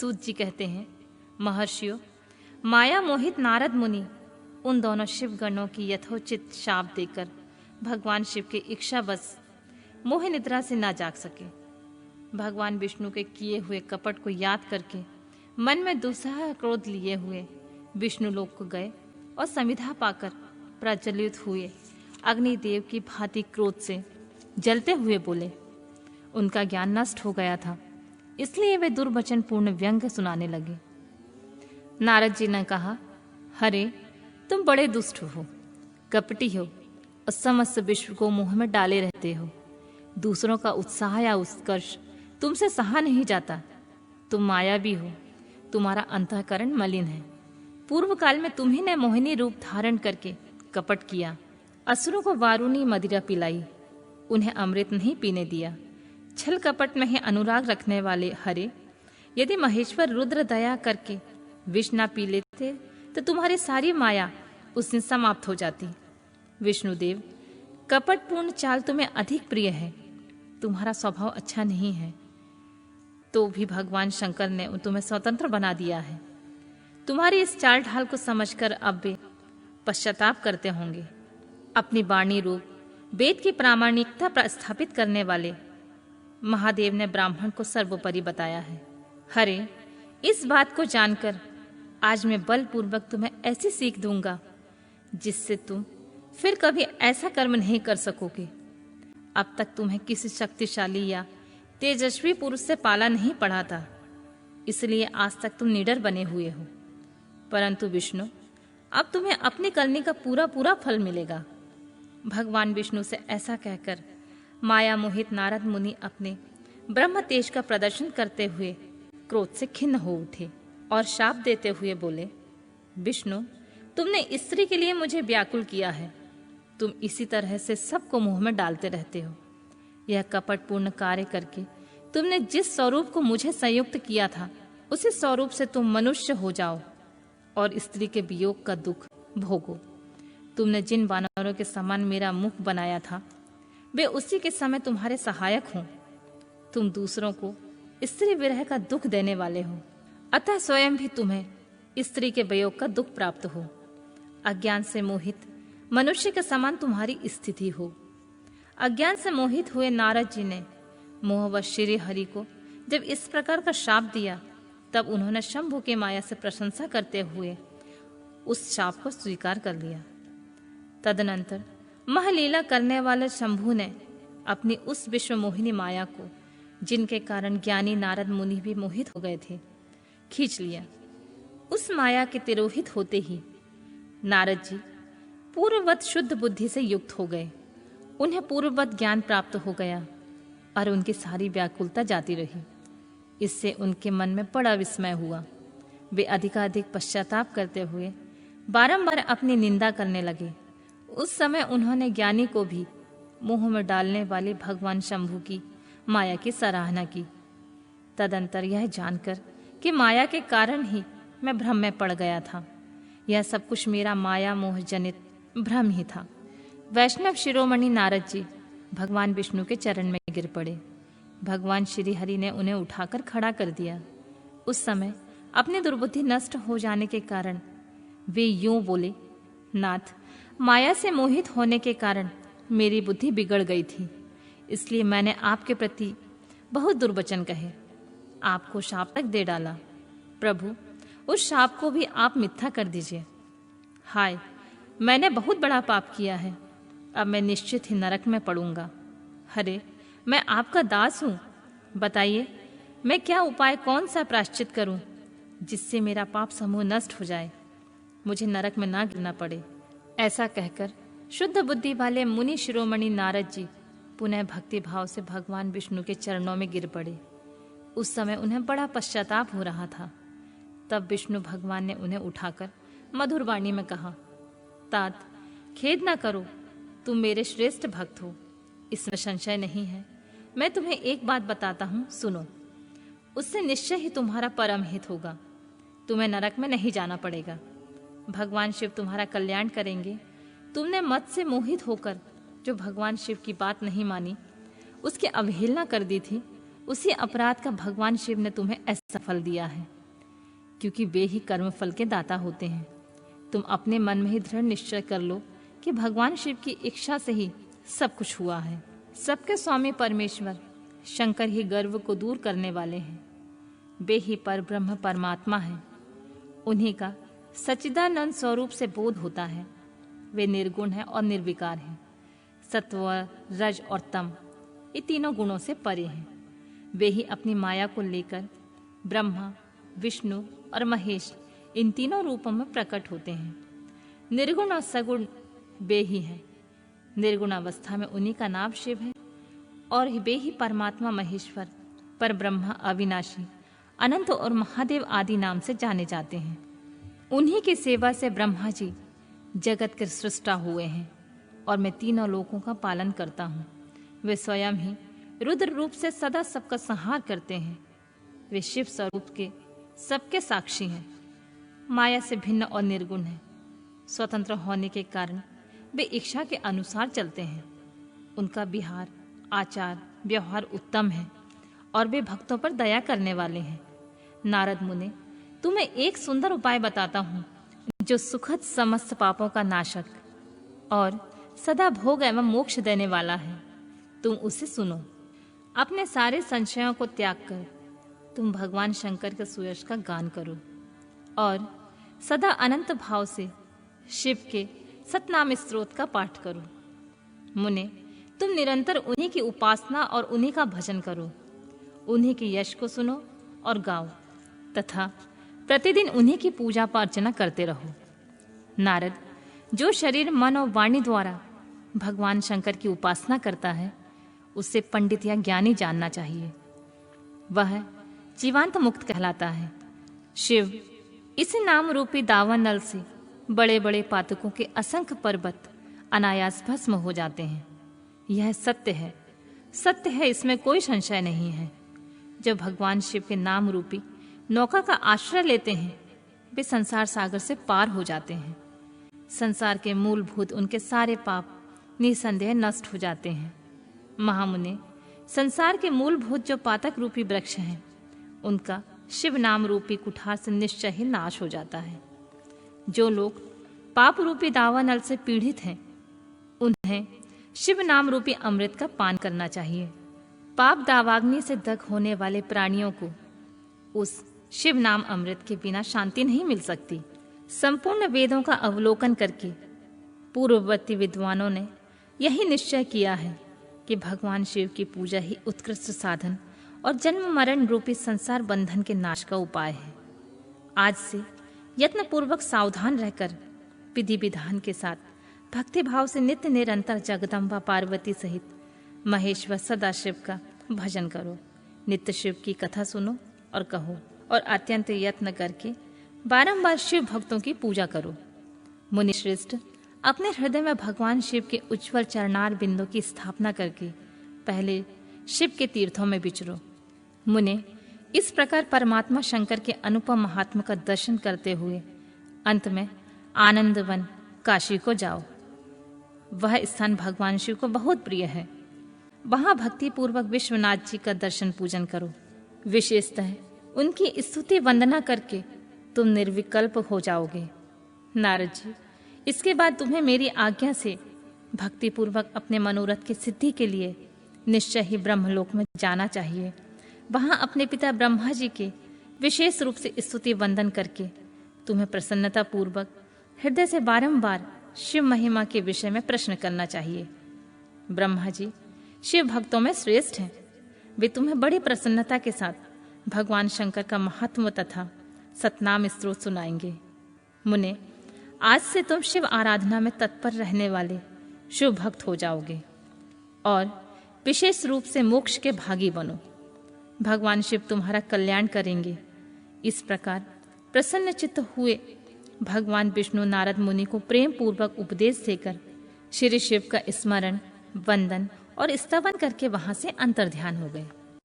सूत जी कहते हैं, महर्षियों, माया मोहित नारद मुनि उन दोनों शिव गणों की यथोचित शाप देकर भगवान शिव के इच्छावश मोह निद्रा से ना जाग सके। भगवान विष्णु के किए हुए कपट को याद करके मन में दुस्सह क्रोध लिए हुए विष्णु लोक को गए और संविधा पाकर प्रज्वलित हुए अग्निदेव की भांति क्रोध से जलते हुए बोले। उनका ज्ञान नष्ट हो गया था, इसलिए वे दुर्वचन पूर्ण व्यंग सुनाने लगे। नारद जी ने कहा, हरे, तुम बड़े दुष्ट हो, कपटी हो और समस्त विश्व को मुंह में डाले रहते हो। दूसरों का उत्साह या उत्कर्ष तुमसे सहा नहीं जाता। तुम मायावी हो, तुम्हारा अंतःकरण मलिन है। पूर्व काल में तुम्ही ने मोहिनी रूप धारण करके कपट किया, असुरों को वारुणी मदिरा पिलाई, उन्हें अमृत नहीं पीने दिया। छल कपट में ही अनुराग रखने वाले हरे, यदि महेश्वर रुद्र दया करके विष ना पी लेते तो तुम्हारी सारी माया उस दिन समाप्त हो जाती। विष्णुदेव, कपटपूर्ण चाल तुम्हें अधिक प्रिय है, तुम्हारा स्वभाव अच्छा नहीं है, तो भी भगवान शंकर ने तुम्हें स्वतंत्र बना दिया है। तुम्हारी इस चाल ढाल को समझकर अब वे पश्चाताप करते होंगे। अपनी वाणी रूप वेद की प्रामाणिकता स्थापित करने वाले महादेव ने ब्राह्मण को सर्वोपरि बताया है। हरे, इस बात को जानकर आज मैं बलपूर्वक तुम्हें ऐसी सीख दूंगा जिससे तुम फिर कभी ऐसा कर्म नहीं कर सकोगे। अब तक तुम्हें किसी शक्तिशाली या तेजस्वी पुरुष से पाला नहीं पड़ा था, इसलिए आज तक तुम निडर बने हुए हो। परंतु विष्णु, अब तुम्हें अपनी करनी का पूरा पूरा फल मिलेगा। भगवान विष्णु से ऐसा कहकर माया मोहित नारद मुनि अपने ब्रह्म तेज का प्रदर्शन करते हुए क्रोध से खिन्न हो उठे और शाप देते हुए बोले, विष्णु, तुमने स्त्री के लिए मुझे व्याकुल किया है। तुम इसी तरह से सबको मुंह में डालते रहते हो। यह कपटपूर्ण कार्य करके तुमने जिस स्वरूप को मुझे संयुक्त किया था, उसी स्वरूप से तुम मनुष्य हो जाओ और स्त्री के वियोग का दुख भोगो। तुमने जिन वानरों के समान मेरा मुख बनाया था, वे उसी के समय तुम्हारे सहायक हों। तुम दूसरों को स्त्री विरह का दुख देने वाले हो, अतः स्वयं भी तुम्हें स्त्री के वियोग का दुख प्राप्त हो। अज्ञान से मोहित मनुष्य के समान तुम्हारी स्थिति हो। अज्ञान से मोहित हुए नारद जी ने मोहवश श्री हरि को जब इस प्रकार का शाप दिया, तब उन्होंने शंभु के माया से प्रशंसा करते हुए उस शाप को स्वीकार कर लिया। तदनंतर महलीला करने वाले शंभु ने अपनी उस विश्व मोहिनी माया को, जिनके कारण ज्ञानी नारद मुनि भी मोहित हो गए थे, खींच लिया। उस माया के तिरोहित होते ही नारद जी पूर्ववत शुद्ध बुद्धि से युक्त हो गए। उन्हें पूर्ववत ज्ञान प्राप्त हो गया और उनकी सारी व्याकुलता जाती रही। इससे उनके मन में बड़ा विस्मय हुआ। वे अधिकाधिक पश्चाताप करते हुए बारंबार अपनी निंदा करने लगे। उस समय उन्होंने ज्ञानी को भी मुंह में डालने वाले भगवान शंभु की माया की सराहना की। तदंतर यह जानकर कि माया के कारण ही मैं भ्रम में पड़ गया था, यह सब कुछ मेरा माया मोह जनित भ्रम ही था, वैष्णव शिरोमणि नारद जी भगवान विष्णु के चरण में गिर पड़े। भगवान श्री हरि ने उन्हें उठाकर खड़ा कर दिया। उस समय अपनी दुर्बुद्धि नष्ट हो जाने के कारण वे यूं बोले, नाथ, माया से मोहित होने के कारण मेरी बुद्धि बिगड़ गई थी, इसलिए मैंने आपके प्रति बहुत दुर्वचन कहे, आपको शाप तक दे डाला। प्रभु, उस शाप को भी आप मिथ्या कर दीजिए। हाय, मैंने बहुत बड़ा पाप किया है, अब मैं निश्चित ही नरक में पड़ूंगा। हरे, मैं आपका दास हूँ, बताइए मैं क्या उपाय, कौन सा प्रायश्चित करूं जिससे मेरा पाप समूह नष्ट हो जाए, मुझे नरक में ना गिरना पड़े। ऐसा कहकर शुद्ध बुद्धि वाले मुनि शिरोमणि नारद जी पुनः भक्ति भाव से भगवान विष्णु के चरणों में गिर पड़े। उस समय उन्हें बड़ा पश्चाताप हो रहा था। तब विष्णु भगवान ने उन्हें उठाकर मधुर वाणी में कहा, तात, खेद ना करो, तुम मेरे श्रेष्ठ भक्त हो, इसमें संशय नहीं है। मैं तुम्हें एक बात बताता हूँ, सुनो। उससे निश्चय ही तुम्हारा परम हित होगा, तुम्हें नरक में नहीं जाना पड़ेगा। भगवान शिव तुम्हारा कल्याण करेंगे। तुमने मत से मोहित होकर जो भगवान शिव की बात नहीं मानी, उसकी अवहेलना कर दी थी, उसी अपराध का भगवान शिव ने तुम्हें ऐसा फल दिया है, क्योंकि वे ही कर्म फल के दाता होते हैं। तुम अपने मन में ही दृढ़ निश्चय कर लो कि भगवान शिव की इच्छा से ही सब कुछ हुआ है। सबके स्वामी परमेश्वर शंकर ही गर्व को दूर करने वाले हैं। वे ही परब्रह्म परमात्मा हैं। उन्हीं का सच्चिदानंद स्वरूप से बोध होता है। वे निर्गुण हैं और निर्विकार हैं। सत्व, रज और तम, ये तीनों गुणों से परे हैं। वे ही अपनी माया को लेकर ब्रह्मा, विष्णु और महेश इन तीनों रूपों में प्रकट होते हैं। निर्गुण और सगुण वे ही हैं। निर्गुण अवस्था में उन्हीं का नाम शिव है और वे ही परमात्मा महेश्वर, पर ब्रह्मा, अविनाशी, अनंत और महादेव आदि नाम से जाने जाते हैं। उन्हीं की सेवा से ब्रह्मा जी जगत के सृष्टा हुए हैं और मैं तीनों लोकों का पालन करता हूँ। वे स्वयं ही रुद्र रूप से सदा सबका संहार करते हैं। वे शिव स्वरूप के सबके साक्षी हैं। माया से भिन्न और निर्गुण है। स्वतंत्र होने के कारण वे इच्छा के अनुसार चलते हैं। उनका विहार, आचार, व्यवहार उत्तम है और वे भक्तों पर दया करने वाले हैं। नारद मुने, तुम्हें एक सुंदर उपाय बताता हूँ जो सुखद समस्त पापों का नाशक और सदा भोग एवं मोक्ष देने वाला है। तुम उसे सुनो। अपने सारे संशयों को त्याग कर तुम भगवान शंकर के सुयश का गान करो और सदा अनंत भाव से शिव के सतनाम स्त्रोत का पाठ करो। मुने, तुम निरंतर उन्हीं की उपासना और उन्हीं का भजन करो। उन्हीं के यश को सुनो और गाओ तथा प्रतिदिन उन्हीं की पूजा अर्चना करते रहो। नारद, जो शरीर, मन और वाणी द्वारा भगवान शंकर की उपासना करता है उससे पंडित या ज्ञानी जानना चाहिए। वह जीवांत मुक्त कहलाता है। शिव इसी नाम रूपी दावा नल से बड़े बड़े पातकों के असंख्य पर्वत अनायास भस्म हो जाते हैं। यह सत्य है, सत्य है, इसमें कोई संशय नहीं है। जब भगवान शिव के नाम रूपी नौका का आश्रय लेते हैं वे संसार सागर से पार हो जाते हैं। संसार के मूलभूत उनके सारे पाप निसंदेह नष्ट हो जाते हैं। महामुने, संसार के मूलभूत जो पातक रूपी वृक्ष हैं उनका शिव नाम रूपी कुठार से निश्चय ही नाश हो जाता है। जो लोग पाप रूपी दावा नल से पीड़ित हैं उन्हें शिव नाम रूपी अमृत का पान करना चाहिए। पाप दावाग्नि से दग्ध होने वाले प्राणियों को उस शिव नाम अमृत के बिना शांति नहीं मिल सकती। संपूर्ण वेदों का अवलोकन करके पूर्ववर्ती विद्वानों ने यही निश्चय किया है कि भगवान शिव की पूजा ही उत्कृष्ट साधन और जन्म मरण रूपी संसार बंधन के नाश का उपाय है। आज से यत्न पूर्वक सावधान रहकर विधि विधान के साथ भक्ति भाव से नित्य निरंतर जगदम्बा पार्वती सहित महेश्वर सदाशिव का भजन करो। नित्य शिव की कथा सुनो और कहो और अत्यंत यत्न करके बारंबार शिव भक्तों की पूजा करो। मुनि श्रेष्ठ, अपने हृदय में भगवान शिव के उज्ज्वल चरणार बिंदु की स्थापना करके पहले शिव के तीर्थों में विचरो। मुने, इस प्रकार परमात्मा शंकर के अनुपम महात्मा का दर्शन करते हुए अंत में आनंदवन काशी को जाओ। वह स्थान भगवान शिव को बहुत प्रिय है। वहां भक्ति पूर्वक विश्वनाथ जी का दर्शन पूजन करो। विशेषतः उनकी स्तुति वंदना करके तुम निर्विकल्प हो जाओगे। नारद जी, इसके बाद तुम्हें मेरी आज्ञा से भक्ति पूर्वक अपने मनोरथ की सिद्धि के लिए निश्चय ही ब्रह्मलोक में जाना चाहिए। वहां अपने पिता ब्रह्मा जी के विशेष रूप से स्तुति वंदन करके तुम्हें प्रसन्नता पूर्वक हृदय से बारंबार शिव महिमा के विषय में प्रश्न करना चाहिए। ब्रह्मा जी शिव भक्तों में श्रेष्ठ हैं। वे तुम्हें बड़ी प्रसन्नता के साथ भगवान शंकर का महात्म तथा सतनाम स्त्रोत सुनाएंगे। मुने, आज से तुम शिव आराधना में तत्पर रहने वाले शिव भक्त हो जाओगे और विशेष रूप से मोक्ष के भागी बनो। भगवान शिव तुम्हारा कल्याण करेंगे। इस प्रकार प्रसन्न चित्त हुए भगवान विष्णु नारद मुनि को प्रेम पूर्वक उपदेश देकर श्री शिव का स्मरण, वंदन और स्तवन करके वहां से अंतर्ध्यान हो गए।